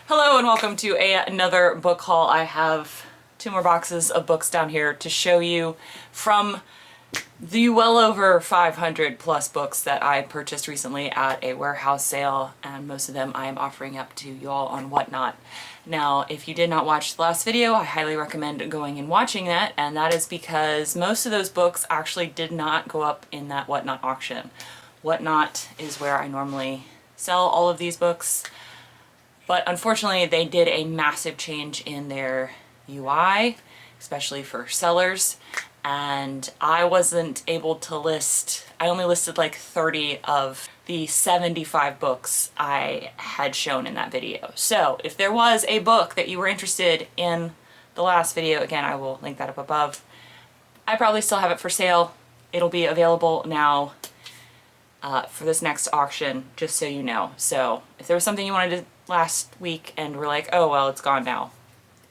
Hello and welcome to another book haul. I have two more boxes of books down here to show you from the well over 500 plus books that I purchased recently at a warehouse sale, and most of them I am offering up to you all on Whatnot. Now, if you did not watch the last video, I highly recommend going and watching that, and that is because most of those books actually did not go up in that Whatnot auction. Whatnot is where I normally sell all of these books. But unfortunately, they did a massive change in their UI, especially for sellers, and I wasn't able to list, I only listed like 30 of the 75 books I had shown in that video. So if there was a book that you were interested in the last video, again, I will link that up above. I probably still have it for sale. It'll be available now for this next auction, just so you know. So if there was something you wanted to last week and we're like, oh well, it's gone now,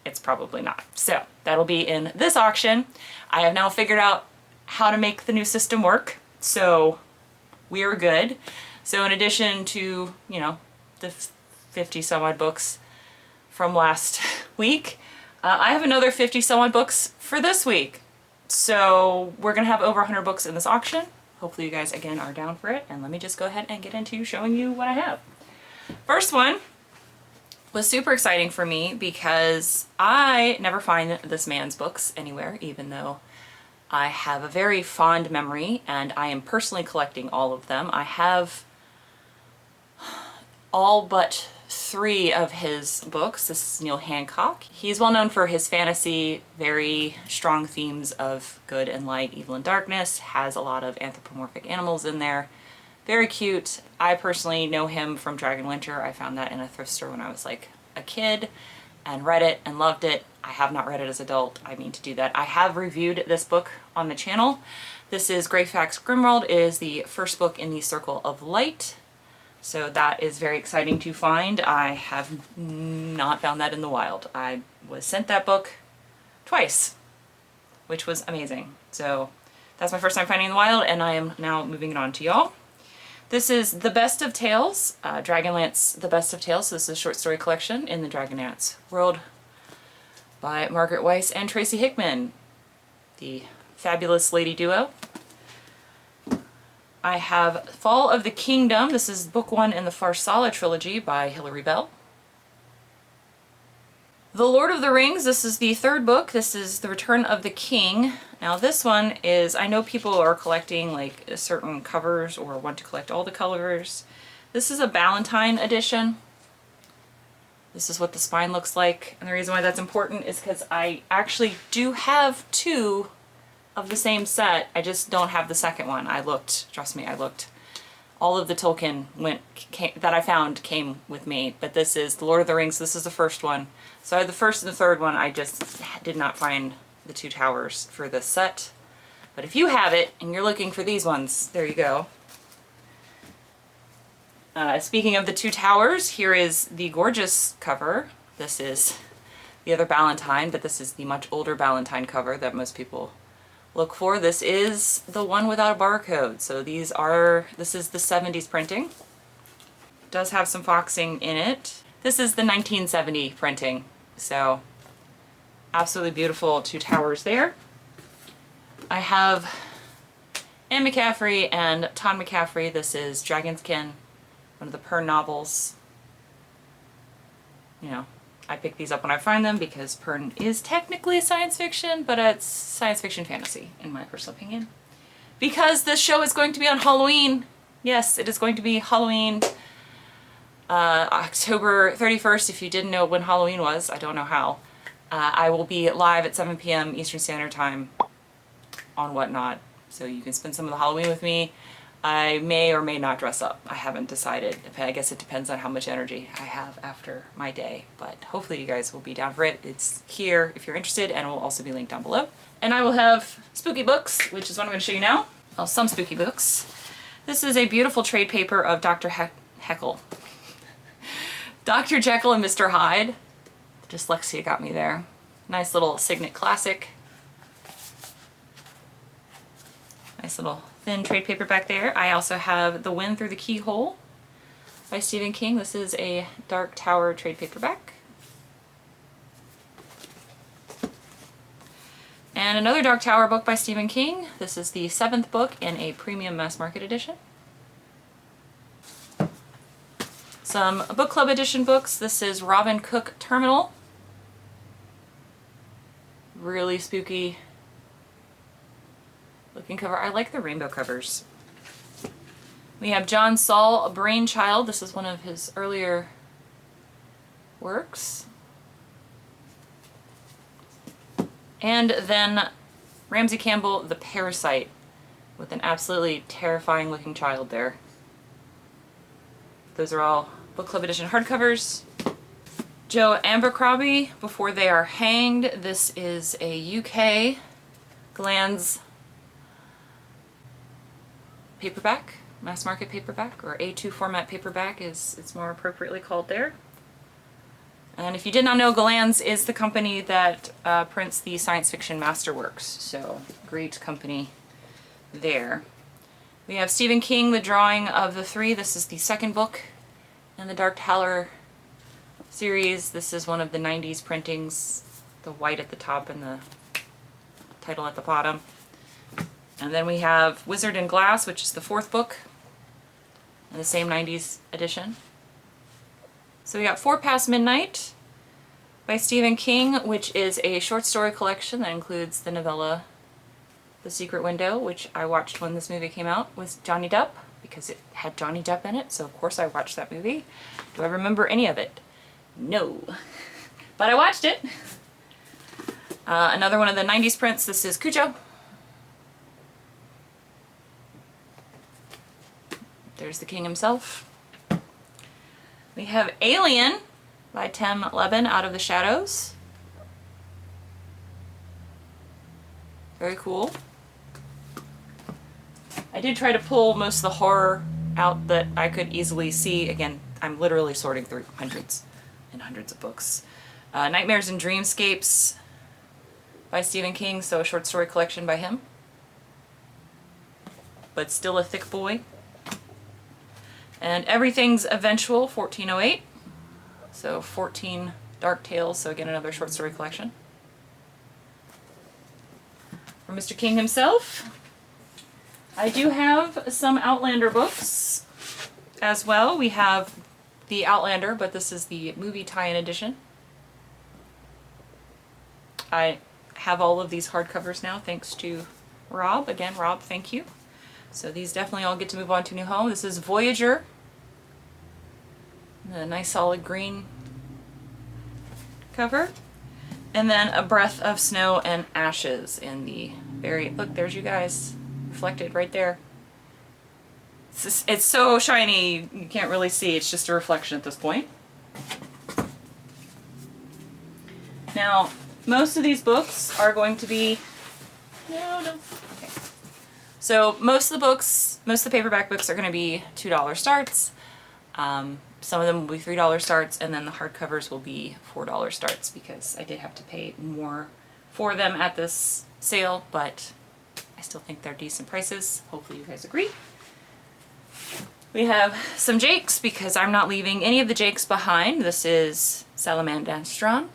it's probably not. So that'll be in this auction. I have now figured out how to make the new system work, so we are good. So in addition to, you know, the 50 some odd books from last week, I have another 50 some odd books for this week. So we're gonna have over 100 books in this auction. Hopefully you guys again are down for it, and let me just go ahead and get into showing you what I have. First one was super exciting for me because I never find this man's books anywhere, even though I have a very fond memory and I am personally collecting all of them. I have all but 3 of his books. This is Neil Hancock. He's well known for his fantasy, very strong themes of good and light, evil and darkness, has a lot of anthropomorphic animals in there. Very cute. I personally know him from Dragon Winter. I found that in a thrift store when I was like a kid and read it and loved it. I have not read it as an adult. I mean to do that. I have reviewed this book on the channel. This is Greyfax Grimworld. It is the first book in the Circle of Light. So that is very exciting to find. I have not found that in the wild. I was sent that book twice, which was amazing. So that's my first time finding it in the wild, and I am now moving it on to y'all. This is The Best of Tales, Dragonlance The Best of Tales. So this is a short story collection in the Dragonlance world by Margaret Weiss and Tracy Hickman, the fabulous lady duo. I have Fall of the Kingdom. This is book 1 in the Farsala trilogy by Hilary Bell. The Lord of the Rings. This is the 3rd book. This is The Return of the King. Now this one is, I know people are collecting like certain covers or want to collect all the covers. This is a Ballantine edition. This is what the spine looks like. And the reason why that's important is because I actually do have 2 of the same set. I just don't have the second one. I looked, trust me, I looked. All of the Tolkien that I found came with me, but this is The Lord of the Rings. This is the first one. So I had the first and the 3rd one. I just did not find the 2 towers for this set. But if you have it and you're looking for these ones, there you go. Speaking of the 2 towers, here is the gorgeous cover. This is the other Ballantine, but this is the much older Ballantine cover that most people look for. This is the one without a barcode. So this is the 70s printing. It does have some foxing in it. This is the 1970 printing. So absolutely beautiful 2 towers there. I have Anne McCaffrey and Todd McCaffrey. This is Dragonskin, one of the Pern novels. You know, I pick these up when I find them because Pern is technically science fiction, but it's science fiction fantasy, in my personal opinion. Because this show is going to be on Halloween. Yes, it is going to be Halloween, October 31st. If you didn't know when Halloween was, I don't know how. I will be live at 7 p.m. Eastern Standard Time on Whatnot, so you can spend some of the Halloween with me. I may or may not dress up. I haven't decided. I guess it depends on how much energy I have after my day, but hopefully you guys will be down for it. It's here if you're interested, and it will also be linked down below. And I will have spooky books, which is what I'm going to show you now. Well, some spooky books. This is a beautiful trade paper of Dr. Heckle. Dr. Jekyll and Mr. Hyde. Dyslexia got me there. Nice little Signet classic. Nice little thin trade paperback there. I also have The Wind Through the Keyhole by Stephen King. This is a Dark Tower trade paperback. And another Dark Tower book by Stephen King. This is the 7th book in a premium mass market edition. Some book club edition books. This is Robin Cook Terminal. Really spooky looking cover. I like the rainbow covers. We have John Saul Brainchild. This is one of his earlier works. And then Ramsey Campbell, The Parasite, with an absolutely terrifying looking child there. Those are all book club edition hardcovers. Joe Abercrombie, Before They Are Hanged. This is a UK Glands paperback, mass market paperback, or A2 format paperback is it's more appropriately called there. And if you did not know, Glands is the company that prints the science fiction masterworks, so great company there. We have Stephen King, The Drawing of the Three. This is the 2nd book in the Dark Tower series. This is one of the 90s printings, the white at the top and the title at the bottom. And then we have Wizard in Glass, which is the 4th book in the same 90s edition. So we got 4 Past Midnight by Stephen King, which is a short story collection that includes the novella The Secret Window, which I watched when this movie came out with Johnny Depp, because it had Johnny Depp in it, so of course I watched that movie. Do I remember any of it? No. But I watched it. Another one of the 90s prints, this is Cujo. There's the king himself. We have Alien by Tim Levin, Out of the Shadows. Very cool. I did try to pull most of the horror out that I could easily see. Again, I'm literally sorting through hundreds and hundreds of books. Nightmares and Dreamscapes by Stephen King, so a short story collection by him. But still a thick boy. And Everything's Eventual, 1408. So 14 Dark Tales, so again another short story collection. From Mr. King himself. I do have some Outlander books as well. We have the Outlander, but this is the movie tie-in edition. I have all of these hardcovers now thanks to Rob. Again, Rob, thank you. So these definitely all get to move on to a new home. This is Voyager. A nice solid green cover. And then A Breath of Snow and Ashes in the very, look, there's you guys reflected right there. It's so shiny you can't really see, it's just a reflection at this point. Now, most of these books are going to be, okay. So most of the books, most of the paperback books are going to be $2 starts. Some of them will be $3 starts, and then the hardcovers will be $4 starts because I did have to pay more for them at this sale, but I still think they're decent prices. Hopefully you guys agree. We have some Jakes because I'm not leaving any of the Jakes behind. This is Salamandastron.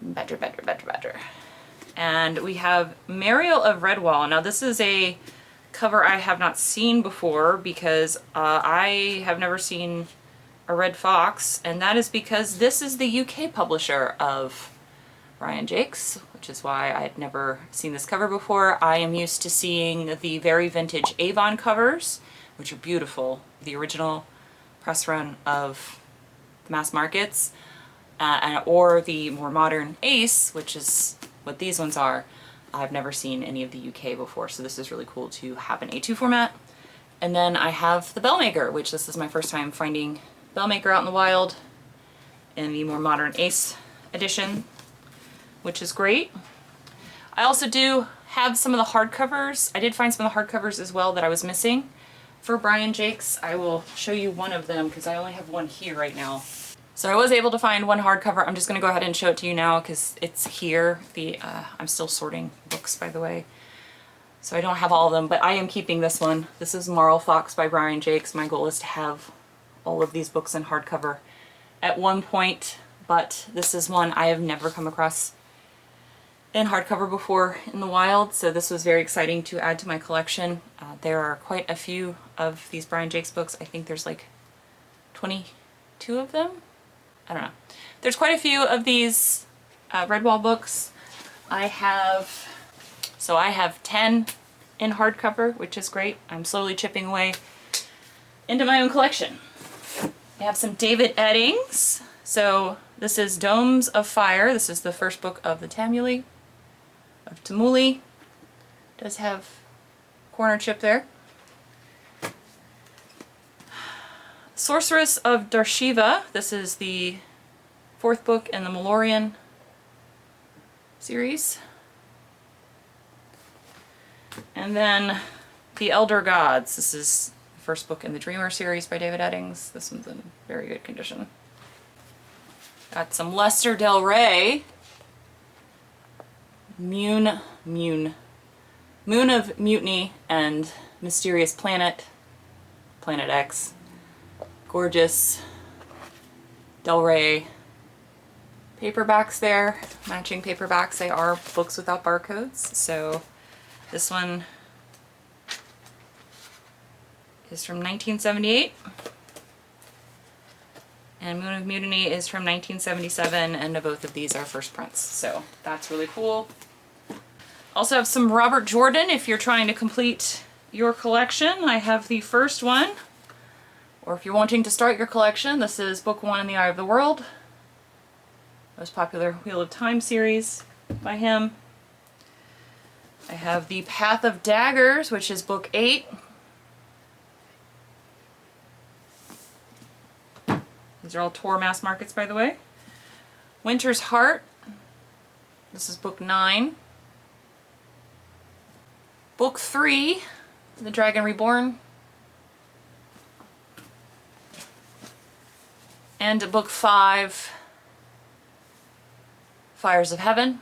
Badger. And we have Mariel of Redwall. Now this is a cover I have not seen before because I have never seen a red fox, and that is because this is the UK publisher of Brian Jakes, which is why I'd never seen this cover before. I am used to seeing the very vintage Avon covers, which are beautiful, the original press run of the mass markets, or the more modern Ace, which is what these ones are. I've never seen any of the UK before, so this is really cool to have an A2 format. And then I have the Bellmaker, which this is my first time finding Bellmaker out in the wild in the more modern Ace edition, which is great. I also do have some of the hardcovers. I did find some of the hardcovers as well that I was missing for Brian Jakes. I will show you one of them because I only have one here right now. So I was able to find one hardcover. I'm just going to go ahead and show it to you now because it's here. I'm still sorting books, by the way. So I don't have all of them, but I am keeping this one. This is Marl Fox by Brian Jakes. My goal is to have all of these books in hardcover at one point, but this is one I have never come across in hardcover before in the wild, so this was very exciting to add to my collection. There are quite a few of these Brian Jakes books. I think there's like 22 of them? I don't know. There's quite a few of these Redwall books. I have 10 in hardcover, which is great. I'm slowly chipping away into my own collection. I have some David Eddings. So this is Domes of Fire. This is the first book of the Tamuli, of Tamuli. Does have corner chip there. Sorceress of Darshiva. This is the fourth book in the Malorian series. And then The Elder Gods. This is the first book in the Dreamer series by David Eddings. This one's in very good condition. Got some Lester Del Rey. Moon of Mutiny and Mysterious Planet. Planet X. Gorgeous Del Rey paperbacks there. Matching paperbacks. They are books without barcodes. So this one is from 1978. And Moon of Mutiny is from 1977, and both of these are first prints. So that's really cool. Also have some Robert Jordan if you're trying to complete your collection. I have the first one. Or if you're wanting to start your collection, this is book 1 in the Eye of the World. Most popular Wheel of Time series by him. I have the Path of Daggers, which is book 8. These are all Tor mass markets, by the way. Winter's Heart. This is book 9. Book 3, The Dragon Reborn. And book 5, Fires of Heaven.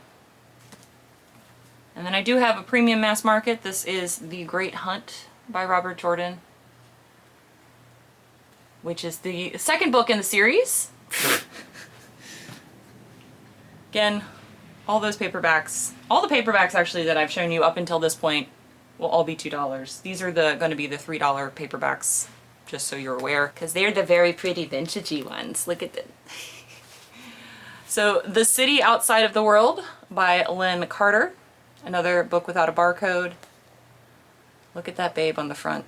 And then I do have a premium mass market. This is The Great Hunt by Robert Jordan, which is the second book in the series. Again, all those paperbacks, all the paperbacks actually that I've shown you up until this point will all be $2. These are going to be the $3 paperbacks, just so you're aware, because they're the very pretty vintagey ones. Look at them. So, The City Outside of the World by Lynn Carter. Another book without a barcode. Look at that babe on the front.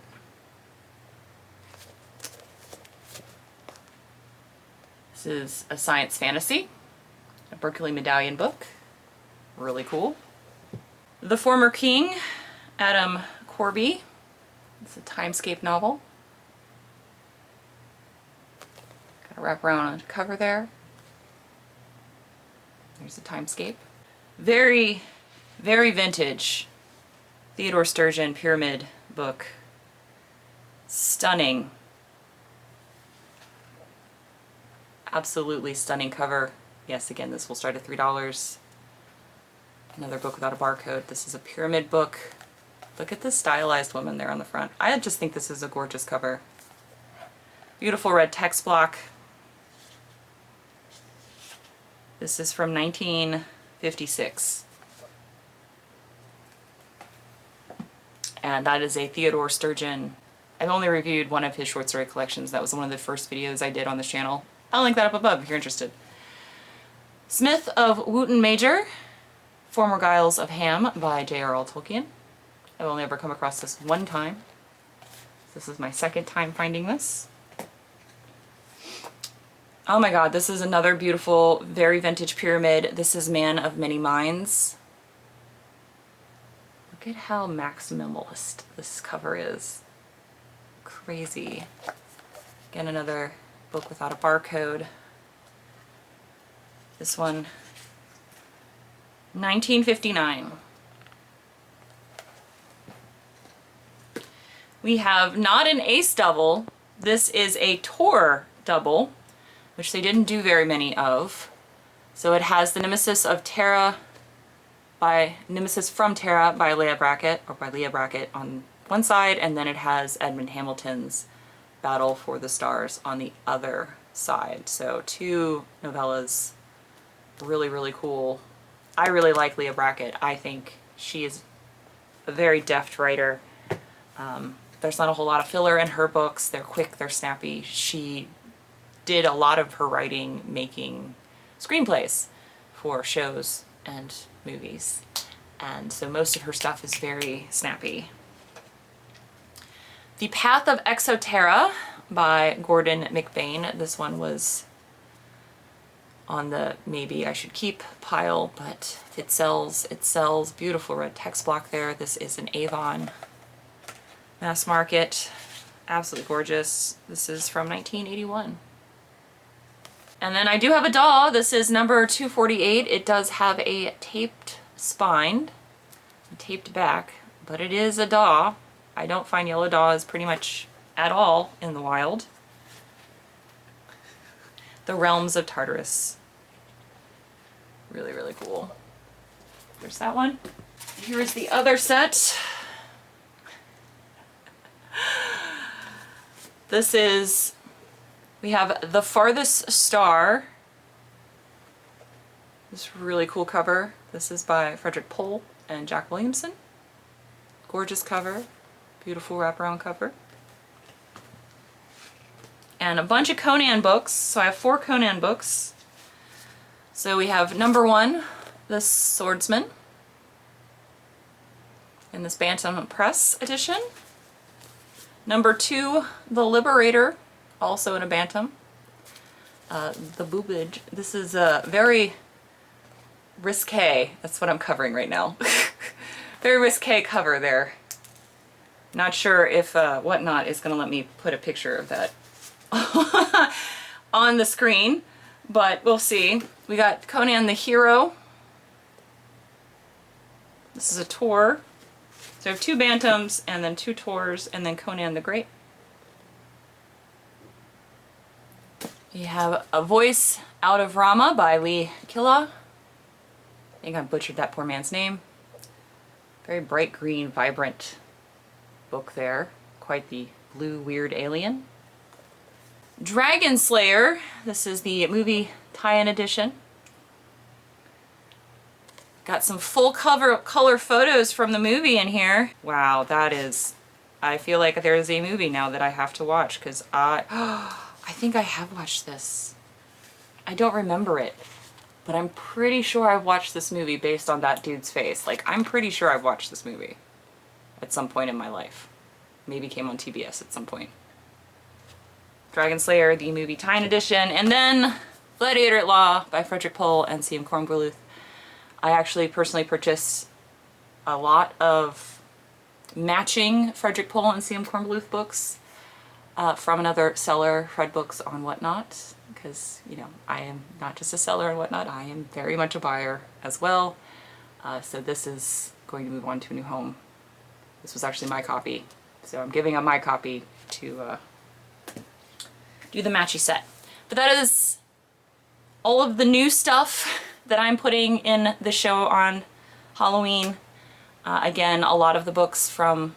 This is a science fantasy, a Berkeley Medallion book. Really cool. The Former King, Adam Corby. It's a timescape novel. Got a wraparound on the cover there. There's the timescape. Very, very vintage Theodore Sturgeon pyramid book. Stunning. Absolutely stunning cover. Yes, again, this will start at $3. Another book without a barcode. This is a pyramid book. Look at this stylized woman there on the front. I just think this is a gorgeous cover. Beautiful red text block. This is from 1956. And that is a Theodore Sturgeon. I've only reviewed one of his short story collections. That was one of the first videos I did on this channel. I'll link that up above if you're interested. Smith of Wootton Major, Former Giles of Ham by J.R.R. Tolkien. I've only ever come across this one time. This is my second time finding this. Oh my god, this is another beautiful, very vintage pyramid. This is Man of Many Minds. Look at how maximalist this cover is. Crazy. Again, another book without a barcode. This one, 1959. We have not an ace double. This is a Tor double, which they didn't do very many of. So it has the Nemesis of Terra by Nemesis from Terra by Leah Brackett, or by Leah Brackett on one side, and then it has Edmund Hamilton's Battle for the Stars on the other side. So 2 novellas, really, really cool. I really like Leah Brackett. I think she is a very deft writer. There's not a whole lot of filler in her books. They're quick, they're snappy. She did a lot of her writing making screenplays for shows and movies. And so most of her stuff is very snappy. The Path of Exoterra by Gordon McBain. This one was on the maybe I should keep pile, but it sells. It sells. Beautiful red text block there. This is an Avon mass market. Absolutely gorgeous. This is from 1981. And then I do have a DAW. This is number 248. It does have a taped spine, a taped back, but it is a DAW. I don't find yellow DAWs pretty much at all in the wild. The Realms of Tartarus. Really, really cool. There's that one. Here is the other set. This is, we have The Farthest Star. This really cool cover. This is by Frederick Pohl and Jack Williamson. Gorgeous cover. Beautiful wraparound cover. And a bunch of Conan books. So I have 4 Conan books. So we have number 1, The Swordsman, in this Bantam Press edition. Number 2, The Liberator, also in a Bantam. The Boobage. This is a very risque. That's what I'm covering right now. Very risque cover there. Not sure if Whatnot is going to let me put a picture of that on the screen, but we'll see. We got Conan the Hero. This is a tour. So I have 2 Bantams and then 2 tours and then Conan the Great. You have A Voice Out of Rama by Lee Killa. I think I butchered that poor man's name. Very bright green, vibrant book there. Quite the blue, weird alien. Dragon Slayer. This is the movie tie-in edition. Got some full color photos from the movie in here. Wow, that is, I feel like there is a movie now that I have to watch because I think I have watched this. I don't remember it, but I'm pretty sure I've watched this movie based on that dude's face. Like, I'm pretty sure I've watched this movie at some point in my life. Maybe came on TBS at some point. Dragon Slayer, the movie tie-in edition, and then Gladiator at Law by Frederick Pohl and C.M. Kornbluth. I actually personally purchased a lot of matching Frederick Pohl and C.M. Kornbluth books from another seller, Fred Books on Whatnot, because, you know, I am not just a seller on Whatnot, I am very much a buyer as well. So this is going to move on to a new home. This was actually my copy, so I'm giving up my copy to do the matchy set. But that is all of the new stuff that I'm putting in the show on Halloween. Again, a lot of the books from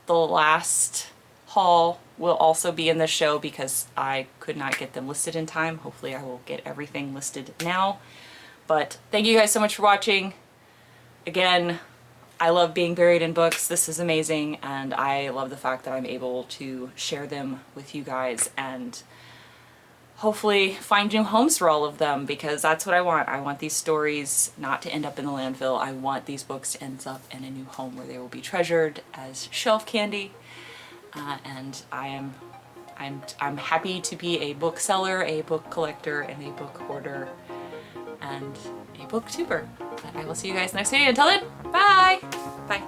the last haul will also be in this show because I could not get them listed in time. Hopefully I will get everything listed now. But thank you guys so much for watching. Again, I love being buried in books. This is amazing, and I love the fact that I'm able to share them with you guys and hopefully find new homes for all of them, because that's what I want. I want these stories not to end up in the landfill. I want these books to end up in a new home where they will be treasured as shelf candy. And I'm happy to be a bookseller, a book collector, and a book hoarder, and a booktuber. But I will see you guys next video. Until then, bye! Bye.